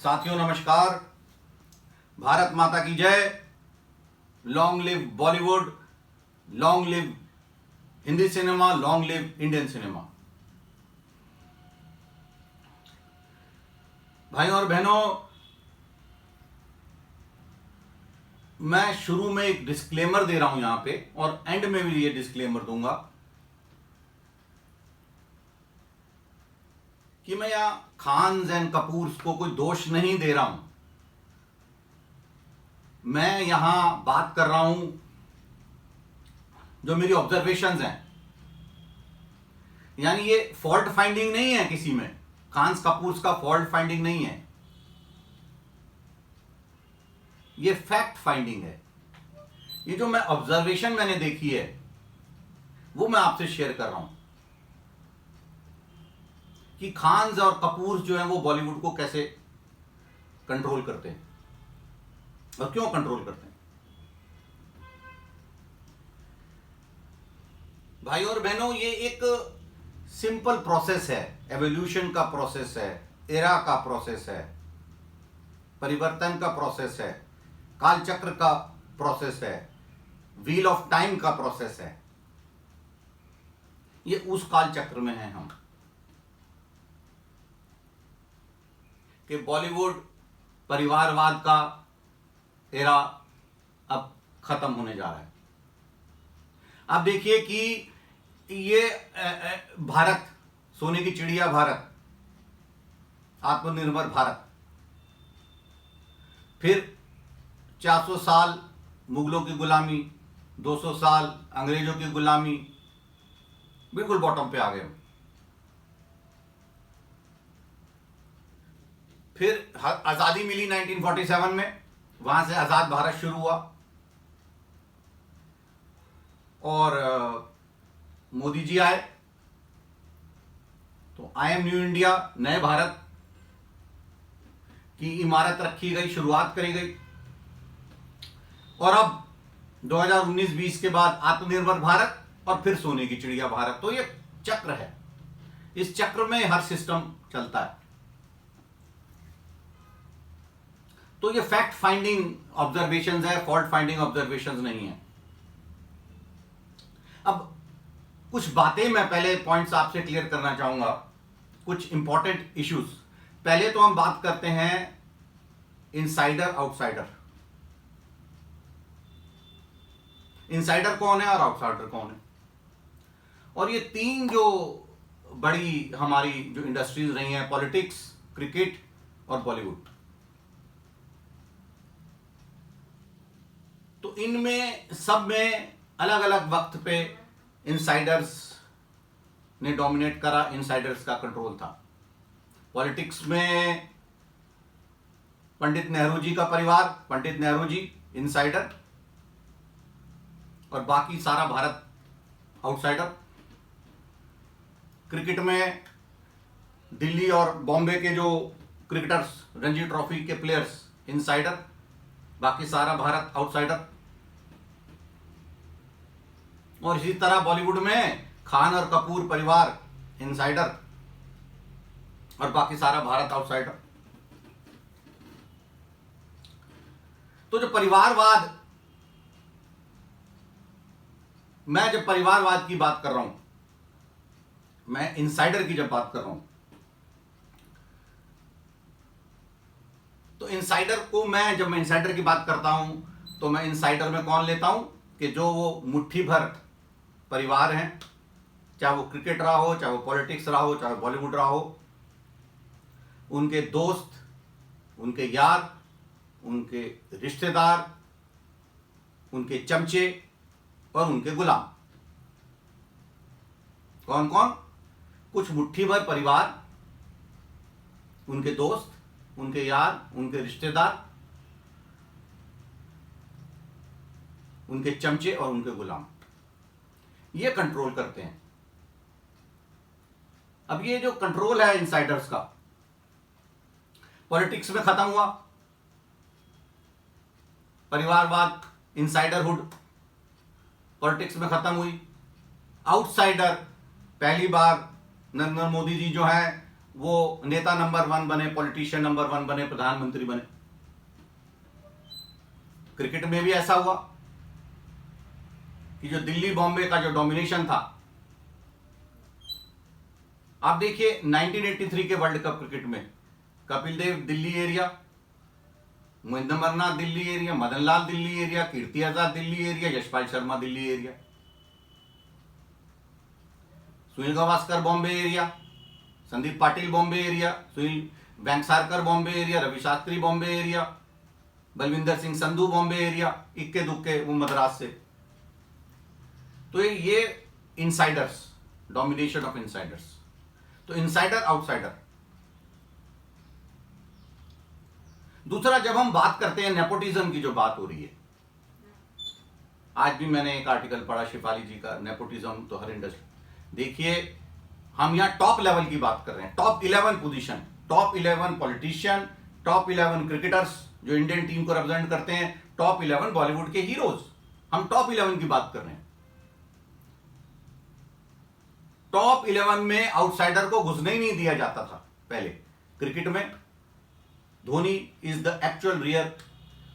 साथियों नमस्कार। भारत माता की जय। Long live Bollywood, long live Hindi cinema, long live Indian cinema. भाइयों और बहनों, मैं शुरू में एक डिस्क्लेमर दे रहा हूं यहां पे, और एंड में भी ये डिस्क्लेमर दूंगा कि मैं यहां खान्स एंड कपूर्स को कोई दोष नहीं दे रहा हूं। मैं यहां बात कर रहा हूं जो मेरी ऑब्जर्वेशंस हैं, यानी ये फॉल्ट फाइंडिंग नहीं है किसी में। खान्स कपूर्स का फॉल्ट फाइंडिंग नहीं है, ये फैक्ट फाइंडिंग है। ये जो मैं ऑब्जर्वेशन मैंने देखी है वो मैं आपसे शेयर कर रहा हूं कि खान्स और कपूर्स जो हैं वो बॉलीवुड को कैसे कंट्रोल करते हैं और क्यों कंट्रोल करते हैं। भाइयों और बहनों, ये एक सिंपल प्रोसेस है, एवोल्यूशन का प्रोसेस है, एरा का प्रोसेस है, परिवर्तन का प्रोसेस है, कालचक्र का प्रोसेस है, व्हील ऑफ टाइम का प्रोसेस है। ये उस कालचक्र में हैं हम कि बॉलीवुड परिवारवाद का एरा अब खत्म होने जा रहा है। अब देखिए कि ये भारत, सोने की चिड़िया भारत, आत्मनिर्भर भारत, फिर 400 साल मुगलों की गुलामी, 200 साल अंग्रेजों की गुलामी, बिल्कुल बॉटम पे आ गए। फिर आजादी मिली 1947 में, वहां से आजाद भारत शुरू हुआ और मोदी जी आए तो आई एम न्यू इंडिया, नए भारत की इमारत रखी गई, शुरुआत करी गई। और अब 2019-20 के बाद आत्मनिर्भर भारत और फिर सोने की चिड़िया भारत। तो ये चक्र है, इस चक्र में हर सिस्टम चलता है। तो ये फैक्ट फाइंडिंग ऑब्जर्वेशंस है, फॉल्ट फाइंडिंग ऑब्जर्वेशंस नहीं है। अब कुछ बातें मैं पहले पॉइंट्स आपसे क्लियर करना चाहूंगा, कुछ इंपॉर्टेंट इश्यूज। पहले तो हम बात करते हैं इनसाइडर आउटसाइडर। इनसाइडर कौन है और आउटसाइडर कौन है। और ये तीन जो बड़ी हमारी जो इंडस्ट्रीज रही हैं, पॉलिटिक्स, क्रिकेट और बॉलीवुड, तो इनमें सब में अलग अलग वक्त पे इनसाइडर्स ने डोमिनेट करा, इनसाइडर्स का कंट्रोल था। पॉलिटिक्स में पंडित नेहरू जी का परिवार, पंडित नेहरू जी इनसाइडर, और बाकी सारा भारत आउटसाइडर। क्रिकेट में दिल्ली और बॉम्बे के जो क्रिकेटर्स, रणजी ट्रॉफी के प्लेयर्स इनसाइडर, बाकी सारा भारत आउटसाइडर। और इसी तरह बॉलीवुड में खान और कपूर परिवार इनसाइडर और बाकी सारा भारत आउटसाइडर। तो जो परिवारवाद, मैं जब परिवारवाद की बात कर रहा हूं, मैं इनसाइडर की जब बात कर रहा हूं, तो इनसाइडर को जब मैं इनसाइडर की बात करता हूं तो मैं इनसाइडर में कौन लेता हूं कि जो वो मुट्ठी भर परिवार हैं, चाहे वो क्रिकेट रहा हो, चाहे वो पॉलिटिक्स रहा हो, चाहे बॉलीवुड रहा हो, उनके दोस्त, उनके यार, उनके रिश्तेदार, उनके चमचे और उनके गुलाम। कौन कौन? कुछ मुट्ठी भर परिवार, उनके दोस्त, उनके यार, उनके रिश्तेदार, उनके चमचे और उनके गुलाम, ये कंट्रोल करते हैं। अब ये जो कंट्रोल है इनसाइडर्स का, पॉलिटिक्स में खत्म हुआ। परिवारवाद, इनसाइडरहुड पॉलिटिक्स में खत्म हुई। आउटसाइडर, पहली बार नरेंद्र मोदी जी जो है वो नेता नंबर 1 बने, पॉलिटिशियन नंबर 1 बने, प्रधानमंत्री बने। क्रिकेट में भी ऐसा हुआ कि जो दिल्ली बॉम्बे का जो डोमिनेशन था, आप देखिए 1983 के वर्ल्ड कप क्रिकेट में Kapil Dev Delhi area, Mohinder Amarnath Delhi area, Madan Lal Delhi area, Kirti Azad Delhi area, Yashpal Sharma Delhi area, Sunil Gavaskar Bombay area, Sandeep Patil Bombay area, Sunil Vengsarkar Bombay area, Ravi Shastri Bombay area, Balwinder Singh Sandhu Bombay area, इक्के दुक्के वो मद्रास से। तो ये इनसाइडर्स, डोमिनेशन ऑफ इनसाइडर्स। तो इनसाइडर आउटसाइडर। दूसरा, जब हम बात करते हैं नेपोटिज्म की, जो बात हो रही है, आज भी मैंने एक आर्टिकल पढ़ा शिफाली जी का, नेपोटिज्म तो हर इंडस्ट्री। देखिए, हम यहां टॉप लेवल की बात कर रहे हैं, top 11 position, top 11 politician, top 11 cricketers जो इंडियन टीम को रिप्रेजेंट करते हैं, टॉप 11 बॉलीवुड के हीरोज, हम टॉप 11 की बात कर रहे हैं। टॉप 11 में आउटसाइडर को घुसने ही नहीं दिया जाता था पहले क्रिकेट में। Dhoni is the actual rear,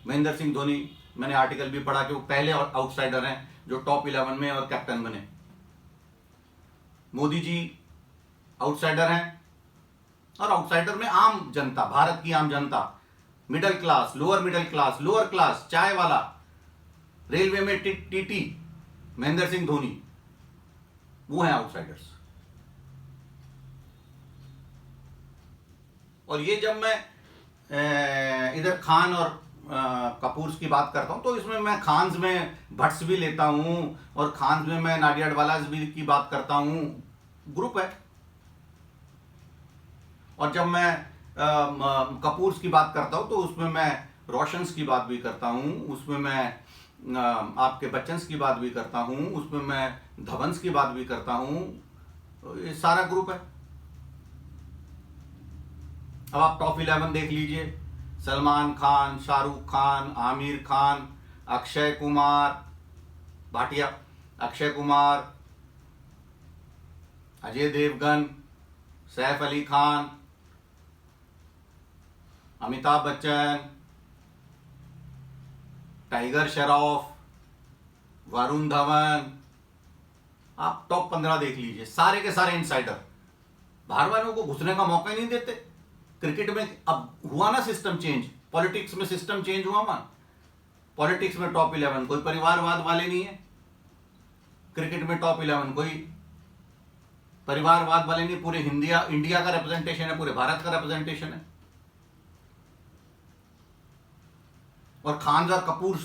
Mahendra Singh Dhoni, मैंने आर्टिकल भी पढ़ा कि वो पहले आउटसाइडर हैं जो टॉप 11 में और कैप्टन बने। मोदी जी आउटसाइडर हैं, और आउटसाइडर में आम जनता, भारत की आम जनता, मिडिल क्लास, लोअर क्लास, चाय वाला, रेलवे में टीटी, महेंद्र सिंह धोनी, वो हैं आउटसाइडर्स। और ये जब मैं इधर खान और कपूर्स की बात करता हूं, तो इसमें मैं खान्स में भट्ट्स भी लेता हूं, और खान्स में मैं नाडियाडवालास भी की बात करता हूं, ग्रुप है। और जब मैं कपूर्स की बात करता हूं, तो उसमें मैं रोशंस की बात भी करता हूं, उसमें मैं आपके बच्चन्स की बात भी करता हूं, उसमें मैं धवंस की बात भी करता हूं। ये सारा ग्रुप है। अब आप टॉप 11 देख लीजिए, सलमान खान, शाहरुख खान, आमिर खान, अक्षय कुमार, भाटिया, अक्षय कुमार, अजय देवगन, सैफ अली खान, अमिताभ बच्चन, टाइगर श्रॉफ, वरुण धवन, आप टॉप 15 देख लीजिए, सारे के सारे इनसाइडर। बाहर वालों को घुसने का मौका ही नहीं देते। क्रिकेट में अब हुआ ना सिस्टम चेंज, पॉलिटिक्स में सिस्टम चेंज हुआ मान। पॉलिटिक्स में टॉप 11 कोई परिवारवाद वाले नहीं है, क्रिकेट में टॉप 11 कोई परिवारवाद वाले नहीं, पूरे इंडिया का रिप्रेजेंटेशन है, पूरे भारत का रिप्रेजेंटेशन है। और खान और कपूर्स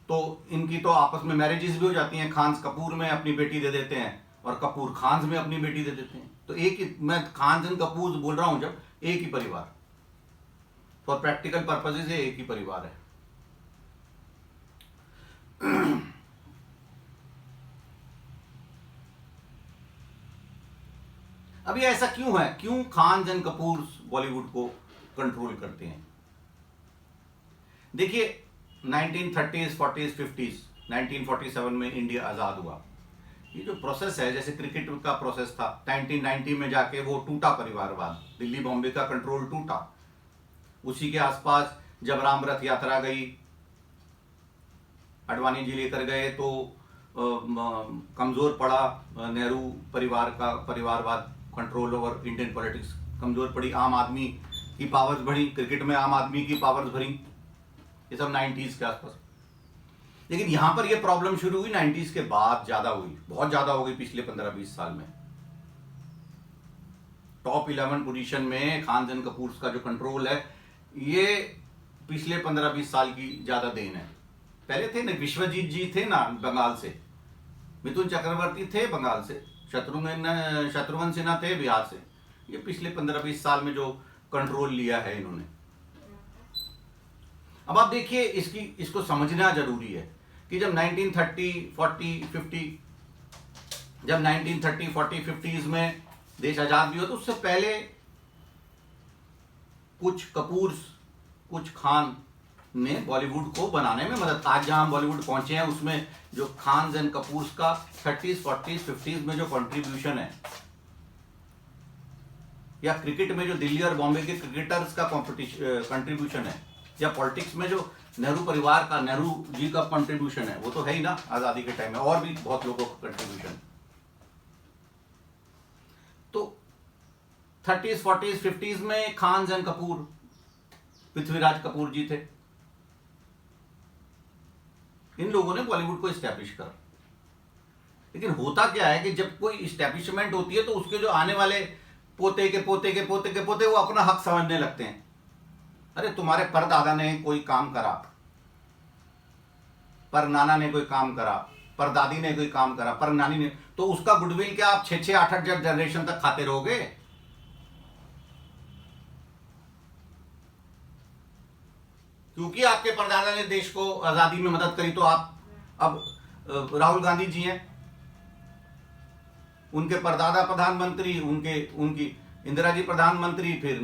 तो इनकी तो आपस में मैरिजेस भी हो जाती हैं, खान कपूर में अपनी बेटी दे देते हैं और कपूर खान में अपनी बेटी दे देते हैं। तो एक ही, मैं खान एंड कपूर बोल रहा हूं, जब एक ही परिवार, फॉर प्रैक्टिकल पर्पसेस ये एक ही परिवार है। अभी ऐसा क्यों है, क्यों खान एंड कपूर बॉलीवुड को कंट्रोल करते हैं? देखिए 1930s, 40s, 50s, 1947 में इंडिया आजाद हुआ। ये जो प्रोसेस है, जैसे क्रिकेट का प्रोसेस था, 1990 में जाके वो टूटा परिवारवाद, दिल्ली बॉम्बे का कंट्रोल टूटा। उसी के आसपास जब रामरथ यात्रा गई, अडवाणी जी लेकर गए, तो कमजोर पड़ा नेहरू परिवार का परिवारवाद, कंट्रोल ओवर इंडियन पॉलिटिक्स कमजोर पड़ी, आम आदमी की पावर्स बढ़ी, क्रिकेट में आम आदमी की पावर्स बढ़ी। ये सब 90s के आसपास। लेकिन यहां पर ये प्रॉब्लम शुरू हुई 90s के बाद, ज्यादा हुई, बहुत ज्यादा हो गई पिछले 15-20 साल में। टॉप 11 पोजीशन में खान एंड कपूर का जो कंट्रोल है, ये पिछले 15-20 साल की ज्यादा देन है। पहले थे ना, विश्वजीत जी थे ना बंगाल से, मिथुन चक्रवर्ती थे बंगाल से, शत्रुघ्न सिन्हा थे बिहार से। ये पिछले 15-20 साल में जो कंट्रोल लिया है इन्होंने। अब आप देखिए, इसको समझना जरूरी है कि जब 1930, 40, 50, जब 1930, 40, 50s में देश आजाद भी हो, तो उससे पहले कुछ कपूर्स, कुछ खान ने बॉलीवुड को बनाने में मदद। आज जहां हम बॉलीवुड पहुंचे हैं, उसमें जो खान एंड कपूर्स का 30s, 40s, 50s में जो कंट्रीब्यूशन है, या क्रिकेट में जो दिल्ली और बॉम्बे के क्रिकेटर्स का कंट्रीब्यूशन है, या पॉलिटिक्स में जो नेहरू परिवार का, नेहरू जी का कंट्रीब्यूशन है, वो तो है ही ना आजादी के टाइम में, और भी बहुत लोगों का कंट्रीब्यूशन। तो 30s 40s 50s में खान एंड कपूर, पृथ्वीराज कपूर जी थे, इन लोगों ने बॉलीवुड को स्टैब्लिश करा। लेकिन होता क्या है कि जब कोई इस्टेब्लिशमेंट होती है तो उसके जो आने वाले पोते के पोते के पोते के पोते वो अपना हक समझने लगते हैं। अरे तुम्हारे परदादा ने कोई काम करा, पर नाना ने कोई काम करा, पर दादी ने कोई काम करा, पर नानी ने, तो उसका गुडविल क्या आप 6 8 जनरेशन तक खाते रहोगे? क्योंकि आपके परदादा ने देश को आजादी में मदद करी तो आप, अब राहुल गांधी जी हैं, उनके परदादा प्रधानमंत्री, उनकी इंदिरा जी प्रधानमंत्री, फिर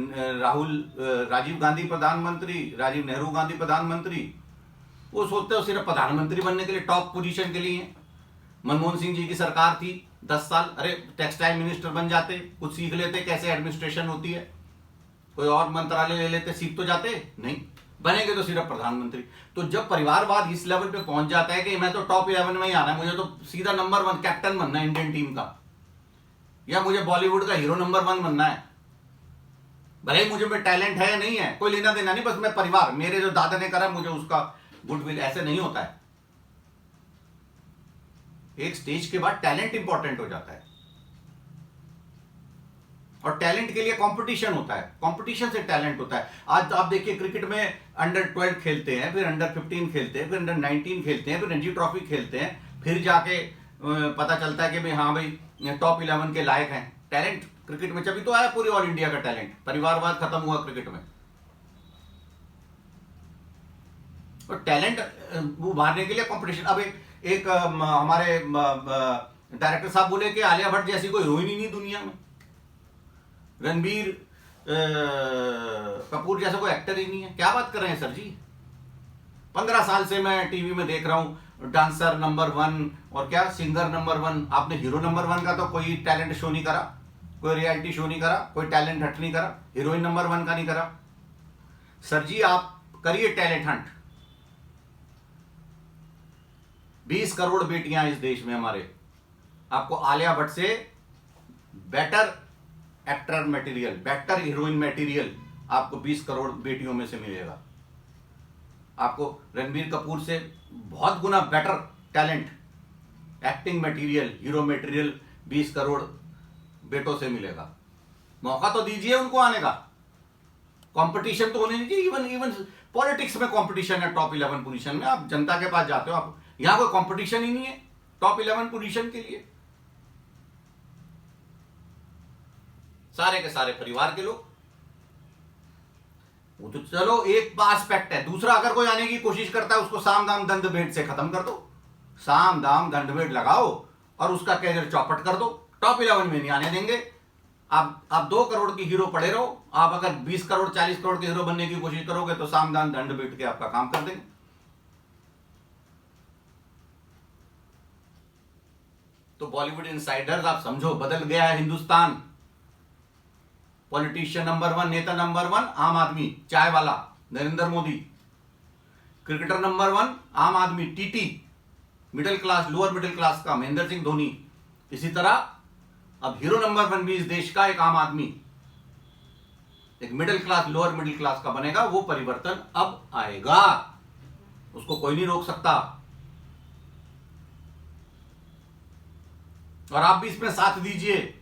राजीव गांधी प्रधानमंत्री, राजीव नेहरू गांधी प्रधानमंत्री। वो सोचते हो सिर्फ प्रधानमंत्री बनने के लिए, टॉप पोजीशन के लिए। मनमोहन सिंह जी की सरकार थी 10 साल, अरे टेक्सटाइल मिनिस्टर बन जाते, कुछ सीख लेते कैसे एडमिनिस्ट्रेशन होती है, कोई और मंत्रालय ले लेते, सीख तो जाते नहीं, बनेंगे तो सिर्फ प्रधानमंत्री। तो जब परिवारवाद इस लेवल पे पहुंच जाता है कि मैं तो टॉप 11 में ही आना है, मुझे तो सीधा नंबर 1 कैप्टन बनना है इंडियन टीम का, या मुझे बॉलीवुड का हीरो नंबर 1 बनना है, भले ही मुझे में टैलेंट है या नहीं है, कोई लेना देना नहीं, बस मैं परिवार, मेरे जो दादा ने करा मुझे उसका गुडविल, ऐसे नहीं होता है। एक स्टेज के बाद टैलेंट इंपॉर्टेंट हो जाता है, और टैलेंट के लिए कंपटीशन होता है, कंपटीशन से टैलेंट होता है। आज आप देखिए क्रिकेट में अंडर 12 खेलते हैं, फिर अंडर 15 खेलते हैं, फिर अंडर 19 खेलते हैं, फिर रणजी ट्रॉफी खेलते हैं, फिर जाके पता चलता है कि भाई हाँ भाई टॉप 11 के लायक हैं। टैलेंट क्रिकेट में तभी तो आया पूरी ऑल इंडिया का टैलेंट, परिवारवाद खत्म हुआ क्रिकेट में। और टैलेंट उभारने के लिए कंपटीशन। अब एक हमारे डायरेक्टर साहब बोले कि आलिया भट्ट जैसी कोई हीरोइन ही नहीं दुनिया में, रणबीर कपूर जैसा कोई एक्टर ही नहीं है। क्या बात कर रहे हैं सर जी? 15 साल से मैं टीवी में देख रहा हूं, डांसर नंबर 1 और क्या सिंगर नंबर 1। आपने हीरो नंबर 1 का तो कोई टैलेंट शो नहीं करा, कोई रियलिटी शो नहीं करा, कोई टैलेंट हंट नहीं करा, हीरोइन नंबर 1 का नहीं करा। सर जी आप करिए टैलेंट हंट। 20 करोड़ बेटियां इस देश में हमारे, आपको आलिया भट्ट से better actor material, better heroine material आपको 20 करोड़ बेटियों में से मिलेगा। आपको रणबीर कपूर से बहुत गुना better talent, acting material, hero material 20 crore बेटों से मिलेगा। मौका तो दीजिए उनको आने का। कंपटीशन तो होने दीजिए। इवन पॉलिटिक्स में कंपटीशन है टॉप 11 पोजीशन में। आप जनता के पास जाते हो, आप यहां कोई कंपटीशन ही नहीं है टॉप 11 पोजीशन के लिए। सारे के सारे परिवार के लोग, वो तो चलो एक एस्पेक्ट है। दूसरा, अगर कोई आने की कोशिश करता है उसको साम दाम दंड भेंट से खत्म कर दो। साम दाम दंड भेंट लगाओ और उसका कैरियर चौपट कर दो। टॉप 11 में नहीं आने देंगे। आप 2 करोड़ की हीरो पड़े रहो। आप अगर 20 करोड़ 40 करोड़ के हीरो बनने की कोशिश करोगे तो साम दाम दंड भेंट के आपका काम कर देंगे। तो बॉलीवुड इनसाइडर्स आप समझो, बदल गया है हिंदुस्तान। पॉलिटिशियन नंबर 1, नेता नंबर 1 आम आदमी, चाय वाला नरेंद्र मोदी। क्रिकेटर नंबर 1 आम आदमी, TT, middle class, lower middle class का महेंद्र सिंह धोनी। इसी तरह अब हीरो नंबर 1 भी इस देश का एक आम आदमी, एक middle class, lower middle class का बनेगा। वो परिवर्तन अब आएगा, उसको कोई नहीं रोक सकता। और आप भी इसमें साथ दीजिए।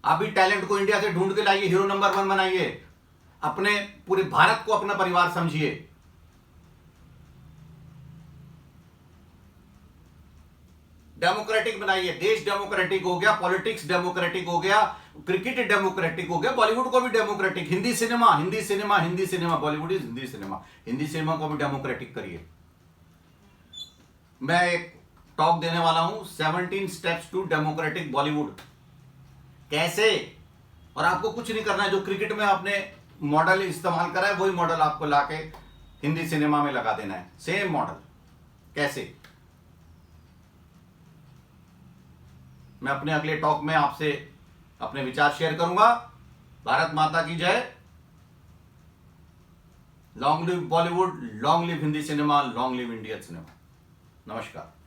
आप भी टैलेंट को इंडिया से ढूंढ के लाइए, हीरो नंबर 1 बनाइए। अपने पूरे भारत को अपना परिवार समझिए। डेमोक्रेटिक बनाइए। देश डेमोक्रेटिक हो गया, पॉलिटिक्स डेमोक्रेटिक हो गया, क्रिकेट डेमोक्रेटिक हो गया, बॉलीवुड को भी democratic. Hindi cinema, Hindi cinema, Hindi cinema, Bollywood is Hindi cinema. Hindi cinema को भी डेमोक्रेटिक करिए। मैं एक टॉक देने वाला हूं, 17 स्टेप्स टू डेमोक्रेटिक बॉलीवुड। कैसे? और आपको कुछ नहीं करना है। जो क्रिकेट में आपने मॉडल इस्तेमाल करा है वही मॉडल आपको लाके हिंदी सिनेमा में लगा देना है। Same model. कैसे? मैं अपने अगले टॉक में आपसे अपने विचार शेयर करूंगा। भारत माता की जय। Long live Bollywood, long live Hindi cinema, long live Indian cinema. नमस्कार।